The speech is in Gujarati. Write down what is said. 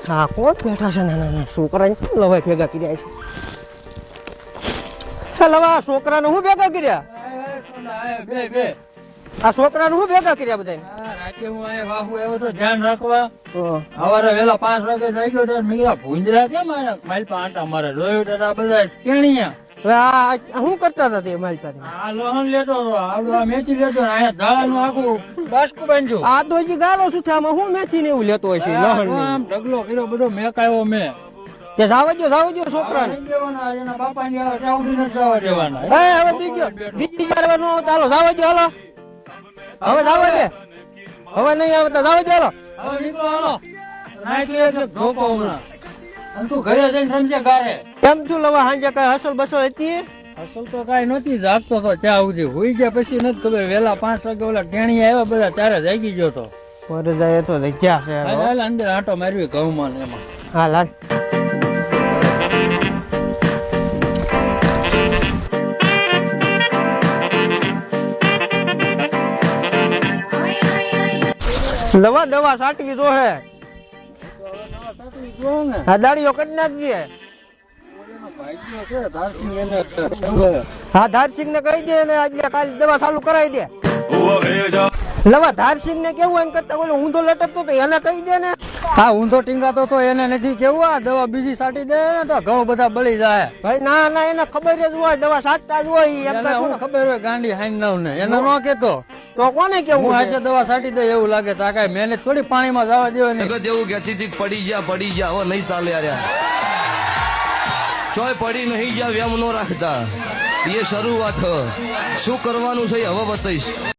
હા કોણ બેઠા છે નાના છોકરાને લવાય ભેગા કર્યા છે. લવા છોકરાને હું ભેગા કર્યા આ છોકરાને હું ભેગા કર્યા બધા રાતે હું અહીંયા બાપુ આવ્યો તો ધ્યાન રાખવા સવારે વેલા 5 વાગે થઈ ગયો તો મીરા ભૂંજરા કેમ મારી પાંટા મારે જોયું તો આ બધા કેણીયા શું કરતા હતા તે મારી પાસે આ લોહન લેતો હતો આવડો મેચી લેતો અહીંયા દાળાનું આખું બાસ્કુ બાંધ્યું આ તો હજી ગાળો શું છે આમાં હું મેથી ને એવું લેતો હોય છે લહણ આમ ઢગલો કર્યો બધો મેકાયો મેં તે જાવ દો છોકરાને એના બાપાની આવે ત્યાં ઉડી નથી જવા દેવાના હવે બીજી વાર નો ચાલો જાવ દો હાલો હવે જાવ દે હવે નહીં આવે તો જાવ દો હાલો હવે નીકળો હાલો નાઈ તો ધોકો હમણાં તું ઘરે જઈને રમજે ગારે કેમ છું લવા હાંજે કઈ હસલ બસલ હતી અસલ તો કઈ નતી જાગતો તો ત્યાં સુધી હુઈ ગયા પછી નથી ખબર વેલા 5 વાગે ઓલા ટેણી આવ્યા બધા ત્યારે જાગી ગયો તો પર જાય તો જગ્યા છે હાલ અંદર આંટો મારવી ઘઉંમાં ને એમાં હાલ હાલ લવા દવા સાટવી જો હે હા દાડીઓ કરી નાખજે હા ધારસિંહ ને કહી દે ને આજે કાલે દવા ચાલુ કરાવી દે લવા ધારસિંહ ને કેવું એમ કરતા ઓલો ઊંધો લટકતો તો એને કહી દે ને હા ઊંધો ટીંગાતો તો એને નથી કેવું આ દવા બીજી સાટી દે ને તો ઘઉં બધા બળી જાય ભાઈ ના એને ખબર જ હોય દવા સાટતા જ હોય એમ એને ખબર હોય ગાંડી હાઈ નવ ને એને ન કેતો તો કોને કેવું હું આજે દવા સાટી દે એવું લાગે તો આ કઈ મહેનત થોડી પાણીમાં જવા દેવાની જેવું કહેતી પડી જા હવે નહીં ચાલે યાર ચોય પડી નહીં જા વેમ નો રાખતા એ શરૂઆત શું કરવાનું છે હવે બતાવીશ.